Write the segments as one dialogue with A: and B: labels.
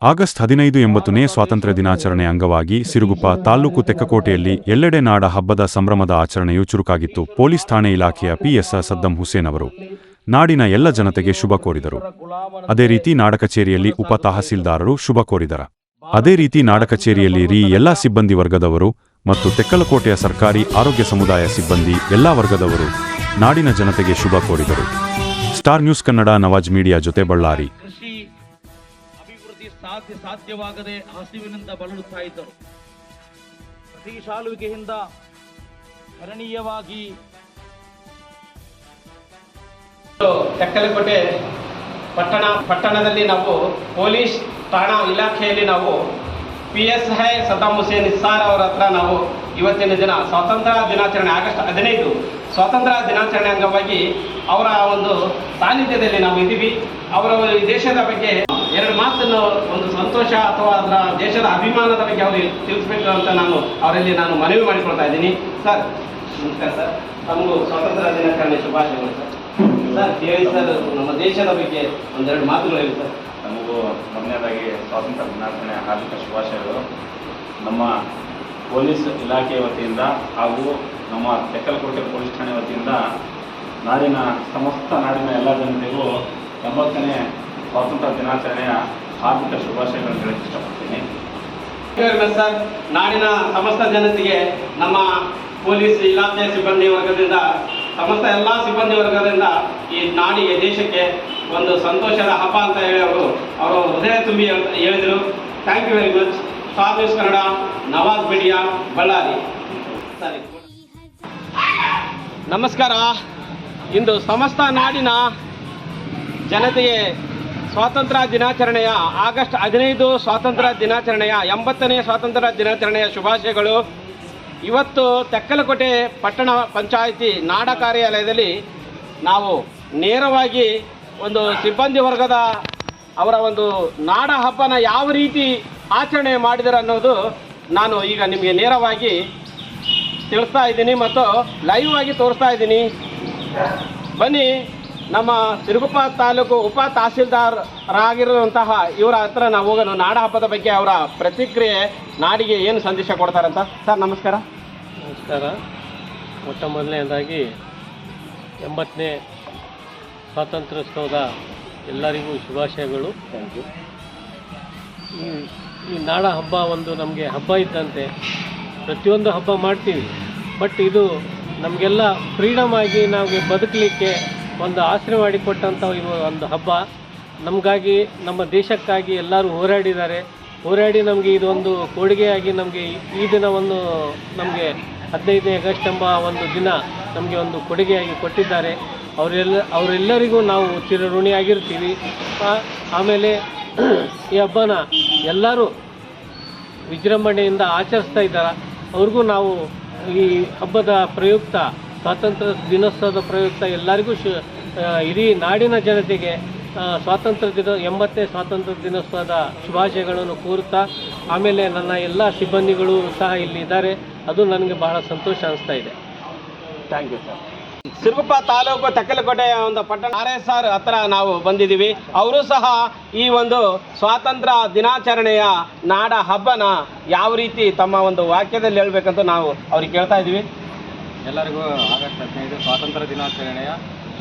A: August 15 ಎಂಬತ್ತನೇ ಸ್ವಾತಂತ್ರ್ಯ ದಿನಾಚರಣೆ ಅಂಗವಾಗಿ ಸಿರುಗುಪ್ಪ ತಾಲ್ಲೂಕು ತೆಕ್ಕಕೋಟೆಯಲ್ಲಿ ಎಲ್ಲೆಡೆ ನಾಡ ಹಬ್ಬದ ಸಂಭ್ರಮದ ಆಚರಣೆಯು ಚುರುಕಾಗಿತ್ತು. ಪೊಲೀಸ್ ಠಾಣೆ ಇಲಾಖೆಯ ಪಿಎಸ್ ಸದ್ದಂ ಹುಸೇನ್ ಅವರು ನಾಡಿನ ಎಲ್ಲ ಜನತೆಗೆ ಶುಭ ಕೋರಿದರು. ಅದೇ ರೀತಿ ನಾಡ ಕಚೇರಿಯಲ್ಲಿ ಉಪ ತಹಸೀಲ್ದಾರರು ಶುಭ ಕೋರಿದರ. ಅದೇ ರೀತಿ ನಾಡ ಕಚೇರಿಯಲ್ಲಿ ಎಲ್ಲ ಸಿಬ್ಬಂದಿ ವರ್ಗದವರು ಮತ್ತು ತೆಕ್ಕಲಕೋಟೆಯ ಸರ್ಕಾರಿ ಆರೋಗ್ಯ ಸಮುದಾಯ ಸಿಬ್ಬಂದಿ ಎಲ್ಲ ವರ್ಗದವರು ನಾಡಿನ ಜನತೆಗೆ ಶುಭ ಕೋರಿದರು. Star news Kannada Nawaz media ಜೊತೆ ಬಳ್ಳಾರಿ.
B: ಸಾಧ್ಯವಾಗದೆ ಹಸಿವಿನಿಂದ ಬಳಲುತ್ತಾ ಇದ್ದರು. ಪ್ರತಿ ಶಾಲುವಿಕೆಯಿಂದ ಗಣನೀಯವಾಗಿ
C: ತೆಕ್ಕಲಕೋಟೆ ಪಟ್ಟಣದಲ್ಲಿ ನಾವು ಪೊಲೀಸ್ ಠಾಣಾ ಇಲಾಖೆಯಲ್ಲಿ ನಾವು PSI ಸದ್ದಾಂ ಹುಸೇನ್ ನಿಸ್ಸಾರ್ ಅವರ ಹತ್ರ ನಾವು ಇವತ್ತಿನ ದಿನ ಸ್ವಾತಂತ್ರ್ಯ ದಿನಾಚರಣೆ ಆಗಸ್ಟ್ 15 ಸ್ವಾತಂತ್ರ್ಯ ದಿನಾಚರಣೆ ಅಂಗವಾಗಿ ಅವರ ಒಂದು ಸಾನ್ನಿಧ್ಯದಲ್ಲಿ ನಾವು ಇದ್ದೀವಿ. ಅವರ ದೇಶದ ಬಗ್ಗೆ ಎರಡು ಮಾತನ್ನು ಒಂದು ಸಂತೋಷ ಅಥವಾ ಅದರ ದೇಶದ ಅಭಿಮಾನದ ಬಗ್ಗೆ ಅವರು ತಿಳಿಸ್ಬೇಕು ಅಂತ ಅವರಲ್ಲಿ ನಾನು ಮನವಿ ಮಾಡಿಕೊಳ್ತಾ ಇದ್ದೀನಿ. ಸರ್ ನಮಸ್ಕಾರ ಸರ್, ತಮಗೂ ಸ್ವಾತಂತ್ರ್ಯ ದಿನಾಚರಣೆ ಶುಭಾಶಯಗಳು ಸರ್. ಸರ್ ಹೇಳಿ ಸರ್, ನಮ್ಮ ದೇಶದ ಬಗ್ಗೆ ಒಂದೆರಡು ಮಾತುಗಳು ಹೇಳಿ ಸರ್.
D: ನಮಗೂ ಮೊದಲನೇದಾಗಿ ಸ್ವಾತಂತ್ರ್ಯ ದಿನಾಚರಣೆ ಹಾರ್ದಿಕ ಶುಭಾಶಯಗಳು. ನಮ್ಮ ಪೊಲೀಸ್ ಇಲಾಖೆ ವತಿಯಿಂದ ಹಾಗೂ ನಮ್ಮ ತೆಕ್ಕಲಕೋಟೆ ಪೊಲೀಸ್ ಠಾಣೆ ವತಿಯಿಂದ ನಾಡಿನ ನಾಡಿನ ಎಲ್ಲ ಜನತೆಗೂ 80ನೇ ಸ್ವಾತಂತ್ರ್ಯ ದಿನಾಚರಣೆಯ ಹಾರ್ದಿಕ ಶುಭಾಶಯಗಳನ್ನು ಹೇಳಕ್ಕೆ ಇಷ್ಟಪಡ್ತೀನಿ.
C: ಸರ್, ನಾಡಿನ ಸಮಸ್ತ ಜನತೆಗೆ ನಮ್ಮ ಪೊಲೀಸ್ ಇಲಾಖೆ ಸಿಬ್ಬಂದಿ ವರ್ಗದಿಂದ ಸಮಸ್ತ ಎಲ್ಲ ಸಿಬ್ಬಂದಿ ವರ್ಗದಿಂದ ಈ ನಾಡಿಗೆ ದೇಶಕ್ಕೆ ಒಂದು ಸಂತೋಷದ ಹಬ್ಬ ಅಂತ ಹೇಳಿ ಅವರು ಹೃದಯ ತುಂಬಿ ಹೇಳಿದರು. Thank you very much. Star news Kannada, Nawaz media, Ballari. ಸರಿ, ನಮಸ್ಕಾರ. ಇಂದು ಸಮಸ್ತ ನಾಡಿನ ಜನತೆಗೆ ಸ್ವಾತಂತ್ರ್ಯ ದಿನಾಚರಣೆಯ ಆಗಸ್ಟ್ 15 ಸ್ವಾತಂತ್ರ್ಯ ದಿನಾಚರಣೆಯ 80ನೇ ಸ್ವಾತಂತ್ರ್ಯ ದಿನಾಚರಣೆಯ ಶುಭಾಶಯಗಳು. ಇವತ್ತು ತೆಕ್ಕಲಕೋಟೆ ಪಟ್ಟಣ ಪಂಚಾಯಿತಿ ನಾಡ ಕಾರ್ಯಾಲಯದಲ್ಲಿ ನಾವು ನೇರವಾಗಿ ಒಂದು ಸಿಬ್ಬಂದಿ ವರ್ಗದ ಅವರ ಒಂದು ನಾಡ ಹಬ್ಬನ ಯಾವ ರೀತಿ ಆಚರಣೆ ಮಾಡಿದರು ಅನ್ನೋದು ನಾನು ಈಗ ನಿಮಗೆ ನೇರವಾಗಿ ತಿಳಿಸ್ತಾ ಇದ್ದೀನಿ ಮತ್ತು ಲೈವ್ ಆಗಿ ತೋರಿಸ್ತಾ ಇದ್ದೀನಿ. ಬನ್ನಿ, ನಮ್ಮ ಸಿರುಗುಪ್ಪ ತಾಲೂಕು ಉಪ ತಹಸೀಲ್ದಾರರಾಗಿರುವಂತಹ ಇವರ ಹತ್ರ ನಾವು ಹೋಗೋಣ. ನಾಡ ಹಬ್ಬದ ಬಗ್ಗೆ ಅವರ ಪ್ರತಿಕ್ರಿಯೆ, ನಾಡಿಗೆ ಏನು ಸಂದೇಶ ಕೊಡ್ತಾರಂತ. ಸರ್ ನಮಸ್ಕಾರ.
E: ನಮಸ್ಕಾರ. ಮೊಟ್ಟ ಮೊದಲನೇದಾಗಿ 80ನೇ ಸ್ವಾತಂತ್ರ್ಯೋತ್ಸವದ ಎಲ್ಲರಿಗೂ ಶುಭಾಶಯಗಳು. Thank you. ಈ ನಾಡ ಹಬ್ಬ ಒಂದು ನಮಗೆ ಹಬ್ಬ ಇದ್ದಂತೆ. ಪ್ರತಿಯೊಂದು ಹಬ್ಬ ಮಾಡ್ತೀವಿ, ಬಟ್ ಇದು ನಮಗೆಲ್ಲ ಫ್ರೀಡಮ್ ಆಗಿ ನಮಗೆ ಬದುಕಲಿಕ್ಕೆ ಒಂದು ಆಶ್ರಯ ಮಾಡಿಕೊಟ್ಟಂಥ ಒಂದು ಹಬ್ಬ. ನಮಗಾಗಿ, ನಮ್ಮ ದೇಶಕ್ಕಾಗಿ ಎಲ್ಲರೂ ಹೋರಾಡಿ ನಮಗೆ ಇದೊಂದು ಕೊಡುಗೆಯಾಗಿ ನಮಗೆ ಈ ದಿನವನ್ನು ನಮಗೆ 15ನೇ ಆಗಸ್ಟ್ ಎಂಬ ಒಂದು ದಿನ ನಮಗೆ ಒಂದು ಕೊಡುಗೆಯಾಗಿ ಕೊಟ್ಟಿದ್ದಾರೆ. ಅವರೆಲ್ಲರಿಗೂ ನಾವು ಚಿರಋಣಿಯಾಗಿರ್ತೀವಿ. ಆಮೇಲೆ ಈ ಹಬ್ಬನ ಎಲ್ಲರೂ ವಿಜೃಂಭಣೆಯಿಂದ ಆಚರಿಸ್ತಾ ಇದ್ದಾರೆ. ಅವ್ರಿಗೂ ನಾವು ಈ ಹಬ್ಬದ ಪ್ರಯುಕ್ತ, ಸ್ವಾತಂತ್ರ್ಯ ದಿನೋತ್ಸವದ ಪ್ರಯುಕ್ತ ಎಲ್ಲರಿಗೂ ಇಡೀ ನಾಡಿನ ಜನತೆಗೆ 80ನೇ ಸ್ವಾತಂತ್ರ್ಯ ದಿನೋತ್ಸವದ ಶುಭಾಶಯಗಳನ್ನು ಕೋರುತ್ತಾ, ಆಮೇಲೆ ನನ್ನ ಎಲ್ಲ ಸಿಬ್ಬಂದಿಗಳು ಸಹ ಇಲ್ಲಿದ್ದಾರೆ. ಅದು ನನಗೆ ಬಹಳ ಸಂತೋಷ ಅನಿಸ್ತಾ ಇದೆ.
C: Thank you sir. Siruguppa taluk ತೆಕ್ಕಲಕೋಟೆಯ ಒಂದು ಪಟ್ಟಣ RSR ಹತ್ರ ನಾವು ಬಂದಿದ್ದೀವಿ. ಅವರು ಸಹ ಈ ಒಂದು ಸ್ವಾತಂತ್ರ್ಯ ದಿನಾಚರಣೆಯ ನಾಡ ಹಬ್ಬನ ಯಾವ ರೀತಿ ತಮ್ಮ ಒಂದು ವಾಕ್ಯದಲ್ಲಿ ಹೇಳಬೇಕಂತ ನಾವು ಅವ್ರಿಗೆ ಕೇಳ್ತಾ ಇದ್ದೀವಿ.
F: ಎಲ್ಲರಿಗೂ ಆಗಸ್ಟ್ 15 ಸ್ವಾತಂತ್ರ್ಯ ದಿನಾಚರಣೆಯ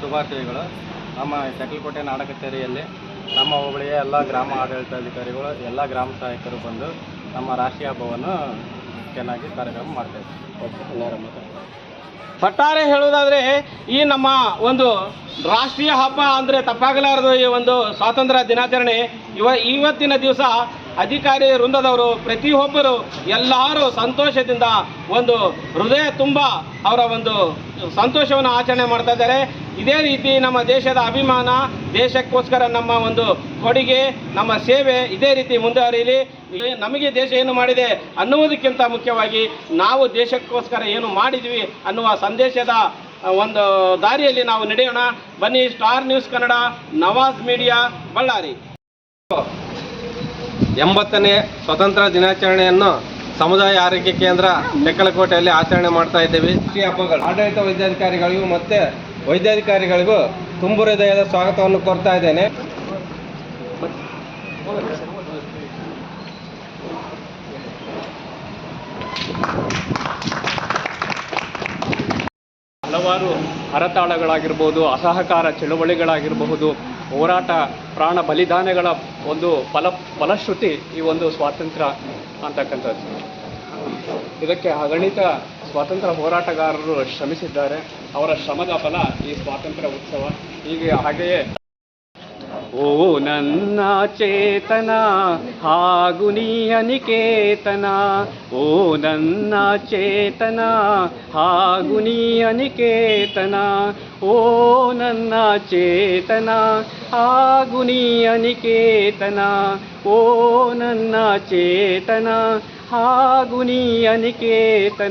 F: ಶುಭಾಶಯಗಳು. ನಮ್ಮ ತೆಕ್ಕಲಕೋಟೆ ನಾಡ ಕಚೇರಿಯಲ್ಲಿ ನಮ್ಮ ಹೋಬಳಿಯ ಎಲ್ಲ ಗ್ರಾಮ ಆಡಳಿತಾಧಿಕಾರಿಗಳು, ಎಲ್ಲ ಗ್ರಾಮ ಸಹಾಯಕರು ಬಂದು ನಮ್ಮ ರಾಷ್ಟ್ರೀಯ ಹಬ್ಬವನ್ನು ಚೆನ್ನಾಗಿ ಕಾರ್ಯಕ್ರಮ ಮಾಡ್ತಾಯಿದ್ದೀವಿ.
C: ಒಟ್ಟಾರೆ ಹೇಳುವುದಾದರೆ ಈ ನಮ್ಮ ಒಂದು ರಾಷ್ಟ್ರೀಯ ಹಬ್ಬ ಅಂದರೆ ತಪ್ಪಾಗಲಾರದು. ಈ ಒಂದು ಸ್ವಾತಂತ್ರ್ಯ ದಿನಾಚರಣೆ ಇವತ್ತಿನ ದಿವಸ ಅಧಿಕಾರಿ ವೃಂದದವರು ಪ್ರತಿಯೊಬ್ಬರು ಎಲ್ಲರೂ ಸಂತೋಷದಿಂದ ಒಂದು ಹೃದಯ ತುಂಬ ಅವರ ಒಂದು ಸಂತೋಷವನ್ನು ಆಚರಣೆ ಮಾಡ್ತಾ ಇದ್ದಾರೆ. ಇದೇ ರೀತಿ ನಮ್ಮ ದೇಶದ ಅಭಿಮಾನ, ದೇಶಕ್ಕೋಸ್ಕರ ನಮ್ಮ ಒಂದು ಕೊಡುಗೆ, ನಮ್ಮ ಸೇವೆ ಇದೇ ರೀತಿ ಮುಂದುವರಿಯಲಿ. ನಮಗೆ ದೇಶ ಏನು ಮಾಡಿದೆ ಅನ್ನುವುದಕ್ಕಿಂತ ಮುಖ್ಯವಾಗಿ ನಾವು ದೇಶಕ್ಕೋಸ್ಕರ ಏನು ಮಾಡಿದ್ವಿ ಅನ್ನುವ ಸಂದೇಶದ ಒಂದು ದಾರಿಯಲ್ಲಿ ನಾವು ನಡೆಯೋಣ. ಬನ್ನಿ. Star news Kannada, Nawaz media, Ballari. 80ನೇ ಸ್ವಾತಂತ್ರ್ಯ ದಿನಾಚರಣೆಯನ್ನು ಸಮುದಾಯ ಆರೋಗ್ಯ ಕೇಂದ್ರ ತೆಕ್ಕಲಕೋಟೆಯಲ್ಲಿ ಆಚರಣೆ ಮಾಡ್ತಾ ಇದ್ದೇವೆ. ಈ ಹಬ್ಬಗಳು ಆಡಳಿತ ವೈದ್ಯಾಧಿಕಾರಿಗಳಿಗೂ ಮತ್ತು ವೈದ್ಯಾಧಿಕಾರಿಗಳಿಗೂ ತುಂಬು ಹೃದಯದ ಸ್ವಾಗತವನ್ನು ಕೋರ್ತಾ ಇದ್ದೇನೆ.
G: ಹಲವಾರು ಹರತಾಳಗಳಾಗಿರ್ಬೋದು, ಅಸಹಕಾರ ಚಳುವಳಿಗಳಾಗಿರಬಹುದು, ಹೋರಾಟ ಪ್ರಾಣ ಬಲಿದಾನಗಳ ಒಂದು ಫಲಶ್ರುತಿ ಈ ಒಂದು ಸ್ವಾತಂತ್ರ್ಯ ಅಂತಕ್ಕಂಥದ್ದು. ಇದಕ್ಕೆ ಅಗಣಿತ ಸ್ವಾತಂತ್ರ್ಯ ಹೋರಾಟಗಾರರು ಶ್ರಮಿಸಿದ್ದಾರೆ. ಅವರ ಶ್ರಮದ ಫಲ ಈ ಸ್ವಾತಂತ್ರ್ಯ ಉತ್ಸವ. ಹಾಗೆಯೇ ಓ ನನ್ನ ಚೇತನ ಹಾಗೂ ನೀ ಅನಿಕೇತನ, ಓ ನನ್ನ ಚೇತನ ಹಾಗೂ ನೀ ಅನಿಕೇತನ, ಓ ನನ್ನ ಚೇತನ ಹಾಗೂ ನೀ ಅನಿಕೇತನ, ಓ ನನ್ನ ಚೇತನ ಹಾಗೂ ನೀ ಅನಿಕೇತನ.